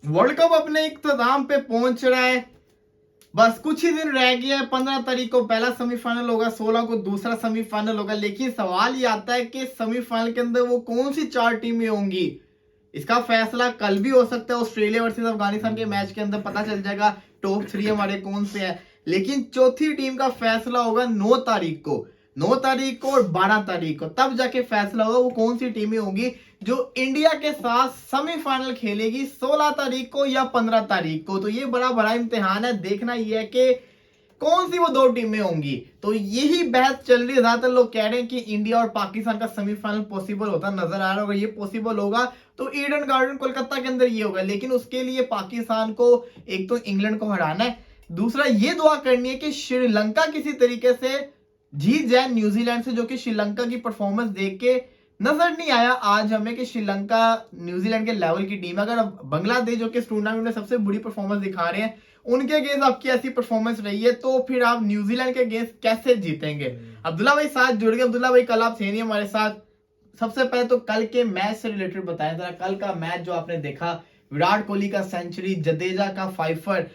World cup अपने इख्तिताम पे पहुंच रहा है। बस कुछ ही दिन रह गया है। 15 तारीख को पहला सेमीफाइनल होगा, 16 को दूसरा सेमीफाइनल होगा। लेकिन सवाल ये आता है कि सेमीफाइनल के अंदर वो कौन सी 4 टीमें होंगी। इसका फैसला कल भी हो सकता है। ऑस्ट्रेलिया वर्सेस अफगानिस्तान के मैच के अंदर पता चल जाएगा टॉप 3 हमारे कौन से हैं। लेकिन चौथी टीम का फैसला होगा 9 तारीख को, 9 तारीख को और 12 तारीख को। तब जाके फैसला होगा वो कौन सी टीमें होंगी जो इंडिया के साथ सेमीफाइनल खेलेगी 16 तारीख को या 15 तारीख को। तो ये बड़ा बड़ा इम्तिहान है। देखना ये है कि कौन सी वो 2 टीमें होंगी। तो यही बहस चल रही है। ज्यादातर लोग कह रहे हैं कि इंडिया और पाकिस्तान का सेमीफाइनल पॉसिबल होता नजर आ रहा है। अगर ये पॉसिबल होगा तो ईडन गार्डन कोलकाता के अंदर ये होगा। लेकिन उसके लिए पाकिस्तान को एक तो इंग्लैंड को हराना है, दूसरा ये दुआ करनी है कि श्रीलंका किसी तरीके से जीत जाए न्यूजीलैंड से, जो कि श्रीलंका की परफॉर्मेंस देख के नजर नहीं आया आज हमें कि श्रीलंका न्यूजीलैंड के लेवल की टीम। अगर बांग्लादेश जो कि इस टूर्नामेंट में सबसे बुरी परफॉर्मेंस दिखा रहे हैं, उनके अगेंस्ट आपकी ऐसी परफॉर्मेंस रही है, तो फिर आप न्यूजीलैंड के अगेंस्ट कैसे जीतेंगे। अब्दुल्ला भाई साथ जुड़ गए। अब्दुल्ला भाई कल आप थे नहीं हमारे साथ। सबसे पहले तो कल के मैच से रिलेटेड बताएं जरा। कल का मैच जो आपने देखा, विराट कोहली का सेंचुरी, जडेजा का 5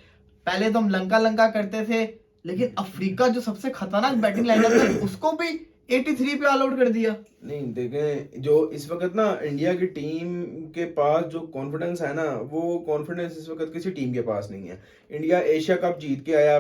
पहले तो हम लंका लंका करते थे, लेकिन अफ्रीका जो सबसे खतरनाक बैटिंग लाइनअप है उसको भी 83 पे ऑल आउट कर दिया। नहीं देखें, जो इस वक्त ना इंडिया की टीम के पास जो कॉन्फिडेंस है ना, वो कॉन्फिडेंस इस वक्त किसी टीम के पास नहीं है। इंडिया एशिया कप जीत के आया,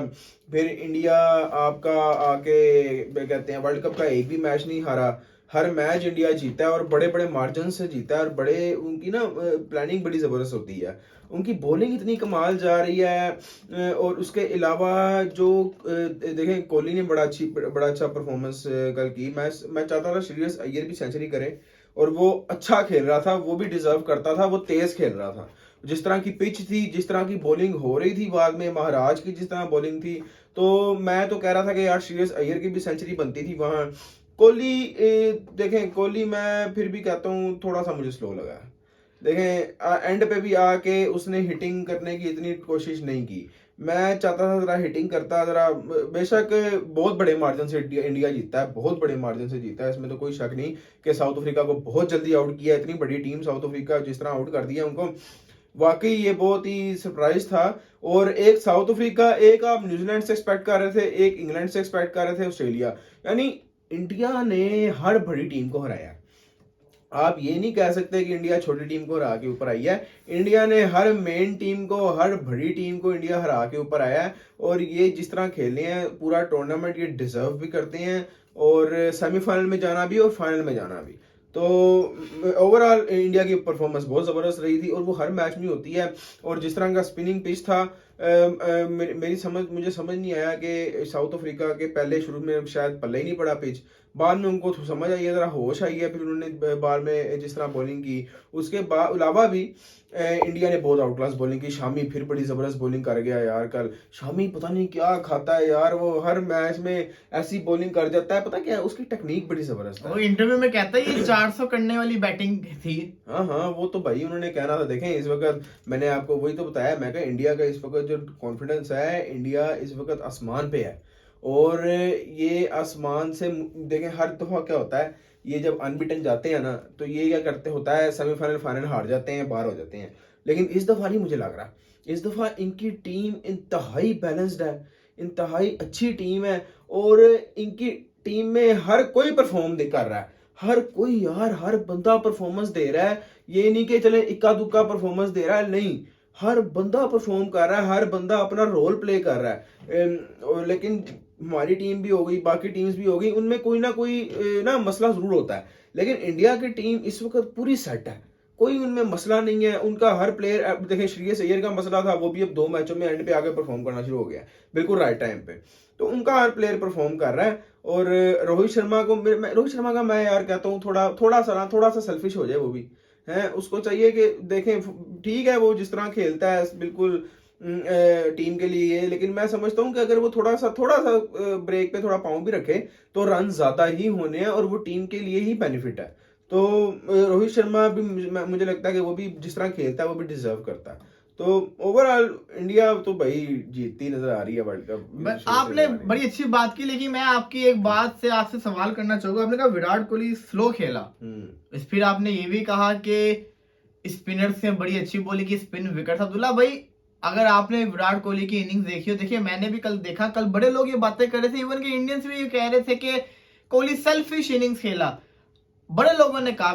फिर इंडिया आपका आके कहते हैं वर्ल्ड कप का एक भी मैच नहीं हारा। हर मैच इंडिया जीता है और बड़े बड़े मार्जिन से जीता है। और बड़े उनकी ना प्लानिंग बड़ी ज़बरदस्त होती है। उनकी बॉलिंग इतनी कमाल जा रही है। और उसके अलावा जो देखें, कोहली ने बड़ा अच्छा परफॉर्मेंस कल की। मैं चाहता था श्रेयस अय्यर भी सेंचुरी करे, और वो अच्छा खेल रहा था, वो भी डिजर्व करता था, वो तेज खेल रहा था। जिस तरह की पिच थी, जिस तरह की बॉलिंग हो रही थी, बाद में महाराज की जिस तरह बॉलिंग थी, तो मैं तो कह रहा था कि यार श्रेयस अय्यर की भी सेंचुरी बनती थी वहाँ। कोहली देखें, कोहली मैं फिर भी कहता हूँ थोड़ा सा मुझे स्लो लगा। देखें एंड पे भी आके उसने हिटिंग करने की इतनी कोशिश नहीं की। मैं चाहता था जरा हिटिंग करता जरा। बेशक बहुत बड़े मार्जिन से इंडिया जीता है, बहुत बड़े मार्जिन से जीता है, इसमें तो कोई शक नहीं कि साउथ अफ्रीका को बहुत जल्दी आउट किया। इतनी बड़ी टीम साउथ अफ्रीका जिस तरह आउट कर दिया उनको, वाकई ये बहुत ही सरप्राइज था। और एक साउथ अफ्रीका, एक आप न्यूजीलैंड से एक्सपेक्ट कर रहे थे, एक इंग्लैंड से एक्सपेक्ट कर रहे थे, ऑस्ट्रेलिया। यानी इंडिया ने हर बड़ी टीम को हराया। आप ये नहीं कह सकते कि इंडिया छोटी टीम को हरा के ऊपर आई है। इंडिया ने हर मेन टीम को, हर बड़ी टीम को इंडिया हरा के ऊपर आया है। और ये जिस तरह खेले हैं पूरा टूर्नामेंट, ये डिजर्व भी करते हैं, और सेमीफाइनल में जाना भी और फाइनल में जाना भी। तो ओवरऑल इंडिया की परफॉर्मेंस बहुत ज़बरदस्त रही थी, और वो हर मैच में होती है। और जिस तरह का स्पिनिंग पिच था, मुझे समझ नहीं आया कि साउथ अफ्रीका के पहले शुरू में शायद पल्ले ही नहीं पड़ा पिच। बाद में उनको समझ आई है, ज़रा होश आई है, फिर उन्होंने बाद में जिस तरह बॉलिंग की। उसके अलावा भी इंडिया ने बहुत आउट क्लास बॉलिंग की। शामी फिर बड़ी ज़बरदस्त बॉलिंग कर गया यार कल। शामी पता नहीं क्या खाता है यार, वो हर मैच में ऐसी बॉलिंग कर जाता है। पता क्या है, उसकी टेक्निक बड़ी ज़बरदस्त है। वो इंटरव्यू में कहता है ये 400 करने वाली बैटिंग थी। हाँ हाँ, वो तो भाई उन्होंने कहना था। देखें इस वक्त मैंने आपको वही तो बताया, मैं कहा इंडिया का इस वक्त जो कॉन्फिडेंस है, इंडिया इस वक्त आसमान पे है। और ये आसमान से देखें, हर दफा क्या होता है, ये जब अनबिटन जाते हैं ना, तो ये क्या करते होता है, सेमीफाइनल फाइनल हार जाते हैं, बाहर हो जाते हैं। लेकिन इस दफा नहीं मुझे लग रहा। इस दफा इनकी टीम इंतहाई बैलेंस्ड है, इंतहाई अच्छी टीम है। और इनकी टीम में हर कोई परफॉर्म कर रहा है। हर कोई यार, हर बंदा परफॉर्मेंस दे रहा है। ये नहीं कि चले इक्का दुक्का परफॉर्मेंस दे रहा है, नहीं, हर बंदा परफॉर्म कर रहा है, हर बंदा अपना रोल प्ले कर रहा है। लेकिन हमारी टीम भी हो गई, बाकी टीम्स भी हो गई, उनमें कोई ना कोई ना मसला जरूर होता है। लेकिन इंडिया की टीम इस वक्त पूरी सेट है, कोई उनमें मसला नहीं है। उनका हर प्लेयर, देखें श्रेयस अय्यर का मसला था, वो भी अब 2 मैचों में एंड पे आके परफॉर्म करना शुरू हो गया, बिल्कुल राइट टाइम पे। तो उनका हर प्लेयर परफॉर्म कर रहा है। और रोहित शर्मा को, रोहित शर्मा का मैं यार कहता हूँ थोड़ा सा सेल्फिश हो जाए वो भी है। उसको चाहिए कि देखें, ठीक है वो जिस तरह खेलता है बिल्कुल टीम के लिए, लेकिन मैं समझता हूँ कि अगर वो थोड़ा सा ब्रेक पे थोड़ा पाँव भी रखे तो रन ज्यादा ही होने हैं, और वो टीम के लिए ही बेनिफिट है। तो रोहित शर्मा भी मुझे लगता है कि वो भी जिस तरह खेलता है वो भी डिजर्व करता है। तो ओवरऑल इंडिया तो भाई जीतती नजर आ रही है वर्ल्ड कप। आपने बड़ी अच्छी बात की, लेकिन मैं आपकी एक बात से आपसे सवाल करना चाहूंगा। आपने कहा विराट कोहली स्लो खेला, फिर आपने ये भी कहा कि स्पिनर से बड़ी अच्छी बॉलिंग की, स्पिन विकेट। अब्दुल्ला भाई अगर आपने विराट कोहली की इनिंग्स देखी हो, देखिए मैंने भी कल देखा, कल बड़े लोग ये बातें कर रहे थे, इवन के इंडियंस भी ये कह रहे थे कि कोहली सेल्फिश इनिंग्स खेला। बड़े लोगों ने कहा,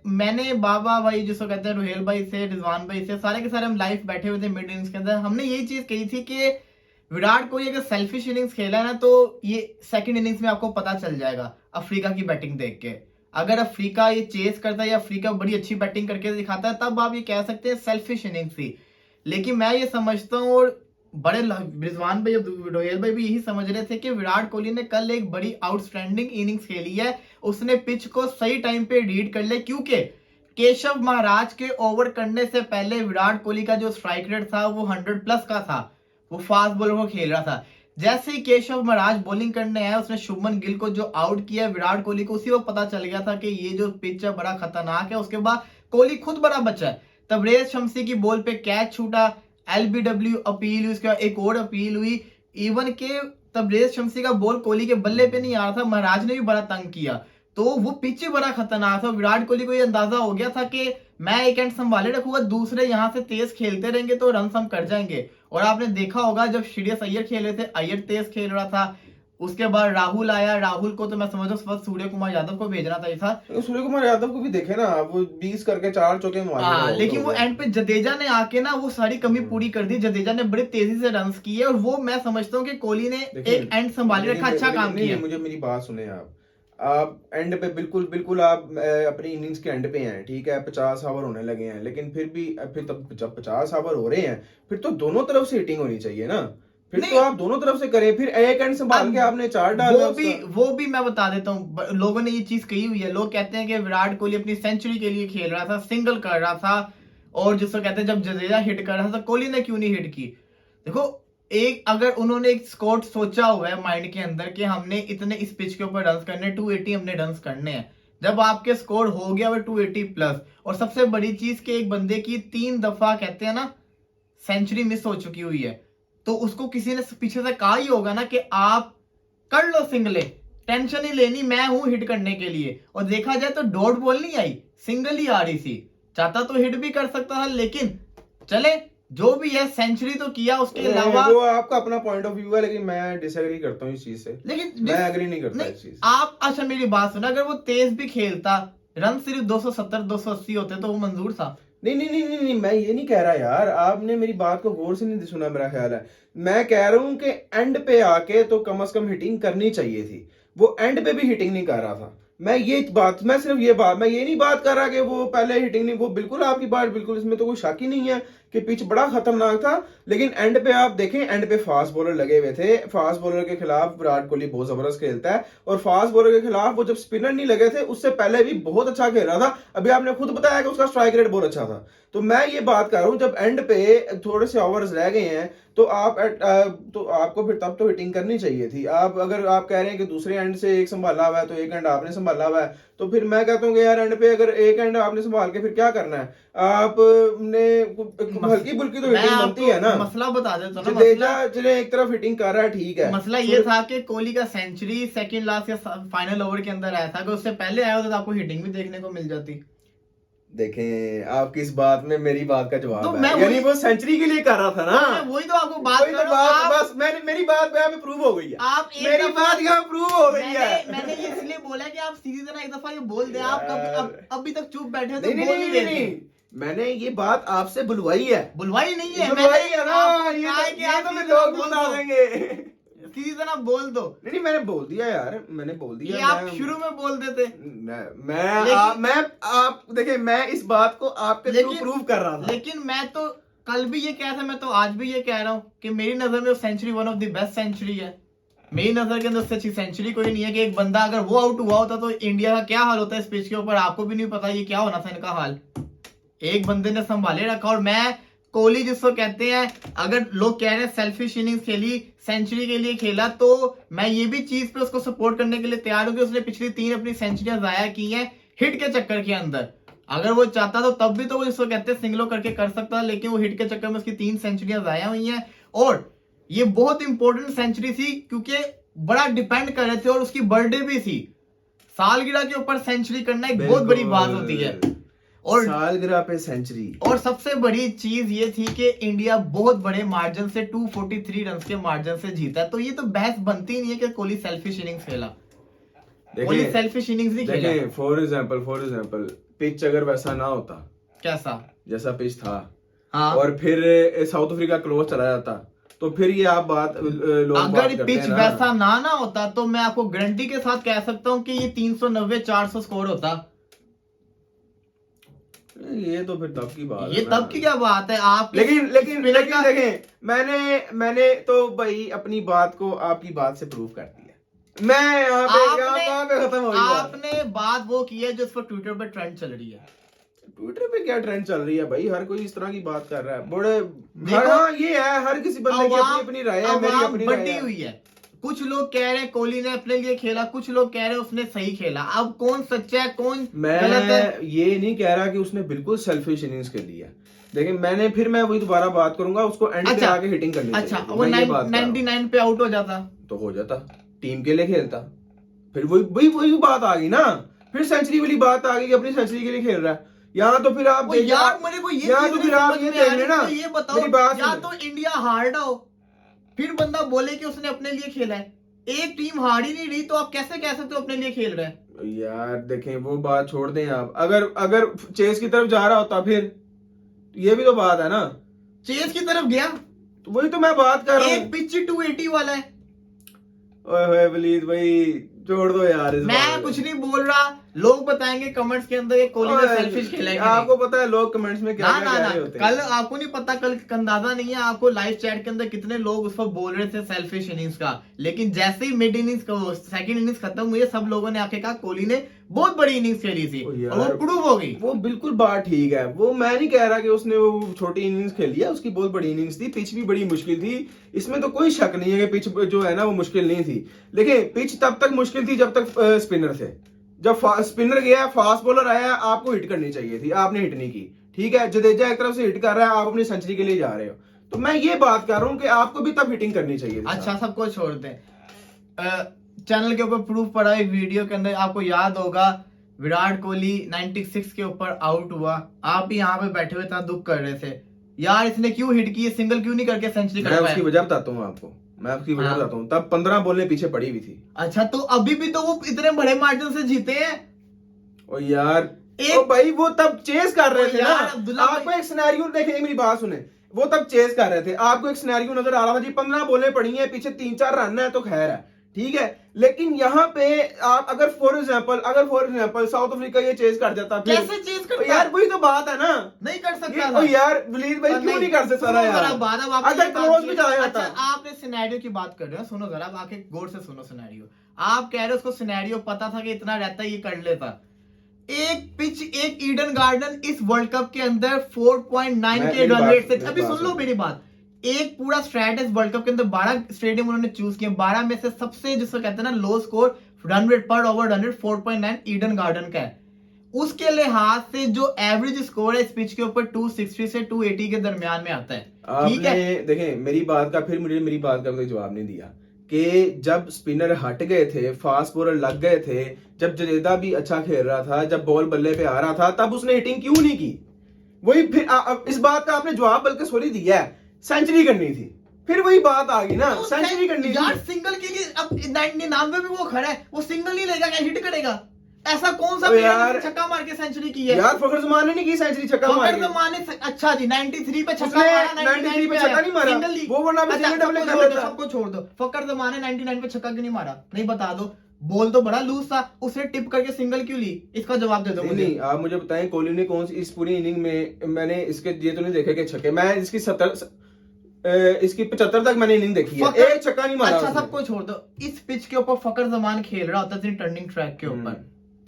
मैंने बाबा भाई जिसको कहते हैं, रुहेल भाई से, रिजवान भाई से, सारे के सारे हम लाइव बैठे हुए थे मिड इनिंग्स के अंदर, हमने यही चीज कही थी कि विराट कोहली अगर सेल्फिश इनिंग्स खेला है ना तो ये सेकंड इनिंग्स में आपको पता चल जाएगा अफ्रीका की बैटिंग देख के। अगर अफ्रीका ये चेस करता है या अफ्रीका बड़ी अच्छी बैटिंग करके दिखाता है तब आप ये कह सकते हैं सेल्फिश इनिंग्स थी। लेकिन मैं ये समझता हूँ, और बड़े रिजवान भाई, रोहेल भाई भी यही समझ रहे थे कि विराट कोहली ने कल एक बड़ी आउटस्टैंडिंग इनिंग्स खेली है। उसने पिच को सही टाइम पे रीड कर लिया, क्योंकि केशव महाराज के ओवर करने से पहले विराट कोहली का जो स्ट्राइक रेट था वो 100+ का था, वो फास्ट बॉलर को खेल रहा था। जैसे ही केशव महाराज बॉलिंग करने आया, उसने शुभमन गिल को जो आउट किया विराट कोहली को, उसी वक्त पता चल गया था कि ये जो पिच है बड़ा खतरनाक है। उसके बाद कोहली खुद बड़ा बचा है, तबरेज शम्सी की बॉल पे कैच छूटा, LBW अपील हुई, उसके बाद एक और अपील हुई, इवन के तबरेज शम्सी का बॉल कोहली के बल्ले पे नहीं आ रहा था, महाराज ने भी बड़ा तंग किया। तो वो पिच बड़ा खतरनाक था। विराट कोहली को ये अंदाजा हो गया था कि मैं एक एंड संभाले रखूंगा, दूसरे यहां से तेज खेलते रहेंगे तो रन हम कर जाएंगे। और आपने देखा होगा जब श्रेयस अय्यर खेले थे, अय्यर तेज खेल रहा था, उसके बाद राहुल आया, राहुल को तो मैं समझ उस वक्त सूर्य कुमार यादव को भेजना था। सूर्य कुमार यादव को भी देखे ना, वो 20 करके 4 चौके मारे, लेकिन वो एंड पे जडेजा ने आके ना वो सारी कमी पूरी कर दी। जडेजा ने बड़ी तेजी से रन्स किए, और वो मैं समझता हूँ कि कोहली ने एक एंड संभाले रखा, अच्छा काम किया। मुझे मेरी बात सुने आप एंड पे बिल्कुल आप अपनी इनिंग्स के एंड पे हैं, ठीक है, 50 ओवर होने लगे हैं, लेकिन फिर भी फिर तब जब 50 ओवर हो रहे हैं फिर तो दोनों तरफ से हिटिंग होनी चाहिए ना, फिर तो आप दोनों तरफ से करें, फिर एक एंड संभाल के आपने 4 डाला। वो भी मैं बता देता हूँ, लोगों ने ये चीज कही हुई है। लोग कहते हैं कि विराट कोहली अपनी सेंचुरी के लिए खेल रहा था, सिंगल कर रहा था, और जिसको कहते हैं जब जडेजा हिट कर रहा था तो कोहली ने क्यों नहीं हिट की। देखो, एक अगर उन्होंने एक स्कोर सोचा हुआ है माइंड के अंदर कि हमने इतने इस पिच के ऊपर रन्स करने, 280 हमने रन्स करने हैं, जब आपके स्कोर हो गया वो 280+, और सबसे बड़ी चीज कि एक बंदे की 3 दफा कहते हैं ना सेंचुरी मिस हो चुकी हुई है, तो उसको किसी ने पीछे से कहा ही होगा ना कि आप कर लो सिंगले, टेंशन नहीं लेनी, मैं हूं हिट करने के लिए। और देखा जाए तो डॉट बॉल नहीं आई, सिंगल ही आ रही थी। चाहता तो हिट भी कर सकता था, लेकिन चले जो भी है, सेंचुरी तो किया। उसके अलावा वो आपका अपना पॉइंट ऑफ व्यू है, लेकिन मैं डिसएग्री करता हूँ इस चीज से, लेकिन मैं एग्री नहीं करता इस चीज। आप अच्छा मेरी बात सुना, अगर वो तेज भी खेलता, रन सिर्फ 270-280 होते तो वो मंजूर था। नहीं, मैं ये नहीं कह रहा यार, आपने मेरी बात को गौर से नहीं सुना, मेरा ख्याल है। मैं कह रहा हूँ कि एंड पे आके तो कम से कम हिटिंग करनी चाहिए थी, वो एंड पे भी हिटिंग नहीं कर रहा था। मैं ये नहीं बात कर रहा कि वो पहले हिटिंग नहीं, वो बिल्कुल आपकी बात बिल्कुल, इसमें तो कोई शक ही नहीं है कि पिच बड़ा खतरनाक था। लेकिन एंड पे आप देखें, एंड पे फास्ट बॉलर लगे हुए थे, फास्ट बॉलर के खिलाफ विराट कोहली बहुत जबरदस्त खेलता है, और फास्ट बॉलर के खिलाफ वो जब स्पिनर नहीं लगे थे उससे पहले भी बहुत अच्छा खेल रहा था। अभी आपने खुद बताया कि उसका स्ट्राइक रेट बहुत अच्छा था। तो मैं ये बात कर रहा हूँ, जब एंड पे थोड़े से ओवर्स रह गए हैं तो आपको फिर तब तो हिटिंग करनी चाहिए थी। अगर आप कह रहे हैं कि दूसरे एंड से एक संभाला हुआ है तो एक एंड आपने संभाला हुआ है, तो फिर मैं कहता हूँ कि यार एंड पे अगर एक एंड आपने संभाल के फिर क्या करना है, आपने हल्की फुल्की तो हिटिंग बनती है ना। मसला बता देता हूं, जडेजा चले एक तरफ हिटिंग कर रहा है, ठीक है। मसला ये था कि कोहली का सेंचुरी सेकंड लास्ट या फाइनल ओवर के अंदर आया था, अगर उससे पहले आया होता तो आपको हिटिंग भी देखने को मिल जाती। देखें, आप किस बात में मेरी बात का जवाब तो है, यानी वो सेंचुरी के लिए कर रहा था ना। वही तो आपको बात कर रहा हूं, बस मेरी बात यहाँ पे प्रूव हो गई है, आप मेरी बात यहाँ प्रूव हो गई है। मैंने ये इसलिए बोला कि आप सीधी तरह एक दफा ये बोल दे, आप अभी तक चुप बैठे हो तो बोल नहीं रहे थे। मैंने ये बात आपसे बुलवाई है, बुलवाई नहीं है, बुलवाई है ना, ये तो लोग बता देंगे। सीधी तरह बोल दो। नहीं, मैंने बोल दिया यार, मैंने बोल दिया। ये आप शुरू में बोल देते। आप देखिए, मैं इस बात को आपके थ्रू प्रूव कर रहा था। लेकिन मैं तो कल भी ये कहा था, मैं तो आज भी ये कह रहा हूँ कि मेरी नजर में century one of the best century है। मेरी नजर के अंदर उससे अच्छी सेंचुरी कोई नहीं है। कि एक बंदा अगर वो आउट हुआ होता तो इंडिया का क्या हाल होता है इस पिच के ऊपर, आपको भी नहीं पता ये क्या होना था इनका हाल। एक बंदे ने संभाले रखा। और मैं कोहली जिसको कहते हैं, अगर लोग कह रहे हैं सेल्फिश इनिंग्स खेली, सेंचुरी के लिए खेला, तो मैं ये भी चीज पे उसको सपोर्ट करने के लिए तैयार हूं कि उसने पिछली 3 अपनी सेंचुरियां जाया की हैं हिट के चक्कर के अंदर। अगर वो चाहता तो तब भी तो वो जिसको कहते हैं सिंगलों करके कर सकता है, लेकिन वो हिट के चक्कर में उसकी 3 सेंचुरियां जाया हुई हैं। और ये बहुत इंपॉर्टेंट सेंचुरी थी क्योंकि बड़ा डिपेंड कर रहे थे, और उसकी बर्थडे भी थी। सालगिरह के ऊपर सेंचुरी करना एक बहुत बड़ी बात होती है। और सालगिरह पे सेंचुरी। और सबसे बड़ी चीज ये थी कि इंडिया बहुत बड़े मार्जिन से 243 रन के मार्जिन से जीता। तो ये तो बहस बनती नहीं है कि कोहली सेल्फिश इनिंग्स खेला। कोहली सेल्फिश इनिंग्स नहीं खेला। देखें फॉर एग्जांपल पिच अगर वैसा ना होता, कैसा जैसा पिच था, हाँ, और फिर साउथ अफ्रीका क्लोज चला जाता, तो फिर ये आप बात लोग बात अगर करते पिच हैं ना। वैसा ना होता तो मैं आपको गारंटी के साथ कह सकता हूं कि ये 390-400 स्कोर होता। ये तो फिर तब की बात ये है ना। तब की क्या बात है आप। लेकिन देखें, मैंने तो भाई अपनी बात को आपकी बात से प्रूव कर दिया। मैं यहाँ पे खत्म हो गई बात। आपने बात वो की है जो इस पर ट्विटर पे ट्रेंड चल रही है। ट्विटर पे क्या ट्रेंड चल रही है भाई, हर कोई इस तरह की बात कर रहा है। बड़े देखो, हाँ ये है, हर किसी बंदे की अपनी अपनी राय है, मेरी अपनी राय बटी है। हुई है। कुछ लोग कह रहे हैं कोहली ने अपने लिए खेला, कुछ लोग कह रहे हैं उसने सही खेला। अब कौन सच्चा है कौन गलत है? मैं ये नहीं कह रहा कि उसने बिल्कुल सेल्फिश इनिंग्स खेली है। देखिए मैं वही दोबारा बात करूंगा, उसको एंड पे आके हिटिंग करनी चाहिए। अच्छा वो 99 पे आउट हो जाता तो हो जाता, टीम के लिए खेलता, फिर वही बात आ गई ना। फिर सेंचुरी वाली बात आ गई, अपनी सेंचुरी के लिए खेल रहा है। यहाँ तो फिर आप यार मेरे को ये यहाँ तो फिर आप ये देख लेना, ये बताओ मेरी बात या सुनो। तो इंडिया हार हो फिर बंदा बोले कि उसने अपने लिए खेला है। एक टीम हार ही नहीं रही तो आप कैसे कह सकते हो अपने लिए खेल रहे हैं? यार देखें वो बात छोड़ दें आप। अगर चेस की तरफ जा रहा होता फिर ये भी तो बात है ना। चेस की तरफ गया तो वही तो मैं बात कर रहा हूँ। एक पिच 280 वाला है। ओए वलीद भाई छोड़ दो यार इस मैं कुछ नहीं बोल रहा, लोग बताएंगे कमेंट्स के अंदर ये कोहली ने सेल्फिश खेला है कि आपको पता है लोग कमेंट्स में क्या ना क्या ना कह ना रहे होते हैं। कल आपको नहीं पता, कल अंदाजा नहीं है आपको लाइव चैट के अंदर कितने लोग उस पर बोल रहे थे सेल्फिश इनिंग्स का। लेकिन जैसे ही मिड इनिंग्स सेकंड इनिंग्स खत्म हुई सब लोगों ने आके कहा कोहली ने बहुत बड़ी इनिंग्स खेली थी और वो प्रूव हो गई। वो बिल्कुल बात ठीक है, वो मैं नहीं कह रहा कि उसने वो छोटी इनिंग्स खेली है, उसकी बहुत बड़ी इनिंग्स थी। पिच भी बड़ी मुश्किल थी, इसमें तो कोई शक नहीं है कि पिच जो है ना वो मुश्किल नहीं थी। लेकिन पिच तब तक मुश्किल थी जब तक स्पिनर थे। जब स्पिनर गया, फास्ट बॉलर आया, आपको हिट करनी चाहिए थी, आपने हिट नहीं की। ठीक है, जडेजा एक तरफ से हिट कर रहा है, आप अपनी सेंचुरी के लिए जा रहे हो। तो मैं ये बात कर रहा हूँ कि आपको भी तब हिटिंग करनी चाहिए। अच्छा सबको छोड़ दें, चैनल के ऊपर प्रूफ पड़ा एक वीडियो के अंदर, आपको याद होगा विराट कोहली 96 के ऊपर आउट हुआ, आप भी यहाँ पे बैठे हुए इतना दुख कर रहे थे यार इसने क्यों हिट की, सिंगल क्यों नहीं करके सेंचुरी कर पाया। मैं उसकी वजह बताता हूँ आपको, मैं आपकी वजह बताता हूँ। तब 15 बॉलें पीछे पड़ी हुई थी। अच्छा तो अभी भी तो वो इतने बड़े मार्जिन से जीते हैं। और यार ओ भाई वो तब चेस कर रहे थे ना। आपको एक सिनेरियो देखिए, मेरी बात सुने, वो तब चेस कर रहे थे, आपको एक सिनेरियो नजर आ रहा था जी 15 बॉलें पड़ी हैं, पीछे 3-4 रन है तो खैर है, ठीक है। लेकिन यहाँ पे आप अगर फॉर एग्जांपल साउथ अफ्रीका ये चेस कर जाता फिर कैसे चेस करता? यार वही तो बात है ना, नहीं कर सकता था यार वलीद भाई, क्यों नहीं कर सकता था यार? अगर क्लोज भी जाया जाता। आपने सिनेरियो की बात कर रहे हो, सुनो जरा आके गौर से सुनो सिनेरियो। आप कह रहे हो उसको सिनेरियो पता था कि इतना रहता है ये कर लेता। एक पिच एक ईडन गार्डन इस वर्ल्ड कप के अंदर 4.9 के रन रेट से, अभी सुन लो मेरी बात, एक पूरा स्ट्रेट इस वर्ल्ड कप के अंदर 12 स्टेडियम उन्होंने चूज किए, 12 में से सबसे जिसको कहते हैं ना लो स्कोर रन रेट पर over run rate 4.9 Eden garden का है। उसके लिहाज से जो एवरेज स्कोर है इस पिच के ऊपर 260 से 280 के दरमियान में आता है। ठीक है, देखें मेरी बात का, फिर मुझे मेरी बात का कोई जवाब नहीं दिया कि जब स्पिनर हट गए थे, फास्ट बॉलर लग गए थे, जब जडेजा भी अच्छा खेल रहा था, जब बॉल बल्ले पे आ रहा था, तब उसने हिटिंग क्यों नहीं की? वही फिर इस बात का आपने जवाब बल्कि सॉरी दिया है, सेंचुरी करनी थी। फिर वही बात आ गई ना, सेंचुरी करनी थी यार। सिंगल के लिए अब 99 में वो खड़ा है, वो सिंगल नहीं लेगा क्या हिट करेगा? ऐसा कौन सा प्लेयर छक्का मार के सेंचुरी की है? यार फखर जमान ने नहीं की सेंचुरी छक्का मार के। जमान ने अच्छा जी 93 पे छक्का मारा, 93 पे छक्का नहीं मारा, वो वरना भी सिंगल डबल कर लेता। सबको छोड़ दो, फखर जमान ने 99 पे छक्का क्यों नहीं मारा? नहीं बता दो, बॉल तो बड़ा लूज था, उसने टिप करके सिंगल क्यों ली? इसका जवाब दे दो मुझे। नहीं आप मुझे बताएं कोहली ने कौन सी इस पूरी इनिंग में, मैंने इसके ये तो नहीं देखे कि छक्के, मैं इसकी 75 तक मैंने इनिंग देखी है, एक छक्का नहीं मारा। अच्छा सबको छोड़ दो, इस पिच के ऊपर फखर जमान खेल रहा होता था टर्निंग ट्रैक के ऊपर,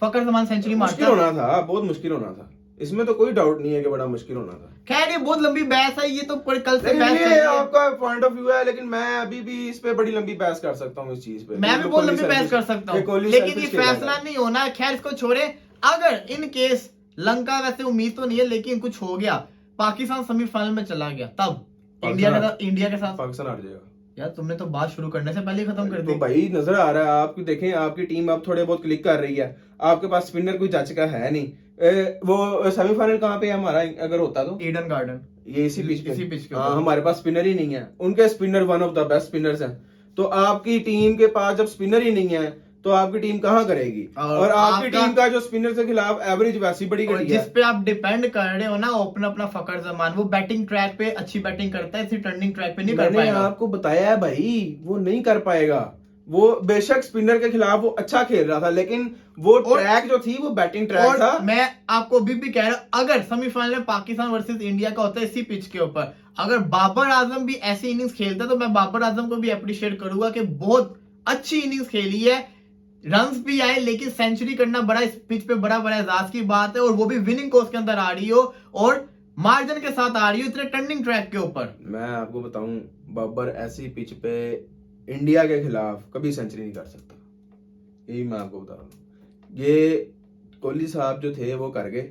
फखर जमान सेंचुरी मारता, मुश्किल होना था, बहुत मुश्किल होना था, इसमें तो कोई डाउट नहीं है कि बड़ा मुश्किल होना था। खैर ये बहुत लंबी बहस है, ये तो कल से बहस ये आपका पॉइंट ऑफ व्यू है, लेकिन मैं अभी भी इस पे बड़ी लंबी बहस कर सकता हूँ इस चीज पे। मैं भी बहुत लंबी बहस कर सकता हूँ, लेकिन ये फैसला नहीं होना। खैर इसको छोड़े, अगर इन केस लंका, वैसे उम्मीद तो नहीं है, लेकिन कुछ हो गया, पाकिस्तान सेमीफाइनल में चला गया, तब इंडिया के साथ पाकिस्तान हार जाएगा। यार तुमने तो बात शुरू करने से पहले ही खत्म कर दी। तो भाई नजर आ रहा है आपको, देखें आपकी टीम अब थोड़े बहुत क्लिक कर रही है, आपके पास स्पिनर कोई जच का है नहीं, वो सेमीफाइनल कहाँ पे है हमारा अगर होता तो? ईडन गार्डन, ये इसी पिच पे। इसी पिच के हाँ, ऊपर। हमारे पास स्पिनर ही नहीं है, उनके spinner one of the best spinners हैं। तो आपकी टीम के पास जब स्पिनर ही नहीं है तो आपकी टीम कहाँ करेगी? और आपकी टीम का जो स्पिनर के खिलाफ एवरेज वैसी बड़ी और घटी है। जिस पे आप डिपेंड कर रहे हो ना ओपनर अपना फकर जमान, वो बैटिंग ट्रैक पे अच्छी बैटिंग करता है, इसी टर्निंग ट्रैक पे नहीं कर मैंने पाएगा। आपको बताया है भाई, वो नहीं कर पाएगा। वो बेशक स्पिनर के खिलाफ वो अच्छा खेल रहा था, लेकिन वो ट्रैक जो थी वो बैटिंग ट्रैक और था। मैं आपको भी कह रहा हूं, अगर सेमीफाइनल में पाकिस्तान वर्सेस इंडिया का होता है इसी पिच के ऊपर, अगर बाबर आजम भी ऐसी इनिंग्स खेलता तो मैं बाबर आजम को भी अप्रिशिएट करूंगा कि बहुत अच्छी इनिंग्स खेली है, रन्स भी आए, लेकिन सेंचुरी करना बड़ा इस पिच पे बड़ा बड़ा एजाज की बात है, और वो भी विनिंग कोर्स के अंदर आ रही हो और मार्जिन के साथ आ रही हो इतने टर्निंग ट्रैक के ऊपर। मैं आपको बताऊं, बाबर ऐसी पिच पे इंडिया के खिलाफ कभी सेंचुरी नहीं कर सकता, यही मैं आपको बता रहा हूं। ये कोहली साहब जो थे वो कर गए,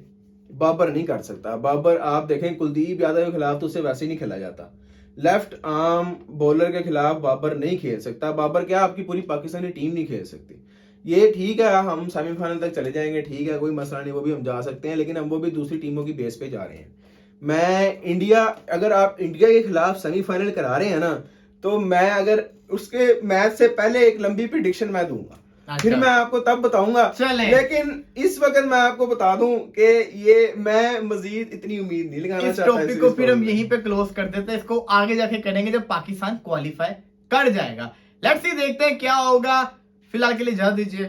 बाबर नहीं कर सकता। बाबर आप देखें कुलदीप यादव के खिलाफ तो उससे वैसे ही नहीं खेला जाता। लेफ्ट आर्म बॉलर के खिलाफ बाबर नहीं खेल सकता। बाबर क्या आपकी पूरी पाकिस्तानी टीम नहीं खेल सकती। ये ठीक है, हम सेमीफाइनल तक चले जाएंगे, ठीक है, कोई मसला नहीं, वो भी हम जा सकते हैं, लेकिन हम वो भी दूसरी टीमों की बेस पे जा रहे हैं। मैं इंडिया, अगर आप इंडिया के खिलाफ सेमीफाइनल करा रहे हैं ना, तो मैं अगर उसके मैच से पहले एक लंबी प्रिडिक्शन मैं दूंगा, फिर मैं आपको तब बताऊंगा। लेकिन इस वक्त मैं आपको बता दूं कि ये मैं मजीद इतनी उम्मीद नहीं लगाना इस चाहता। टॉपिक को फिर हम यहीं पे क्लोज कर देते हैं, इसको आगे जाके करेंगे जब पाकिस्तान क्वालिफाई कर जाएगा। लेट्स सी, देखते हैं क्या होगा। फिलहाल के लिए इजाजत दीजिए।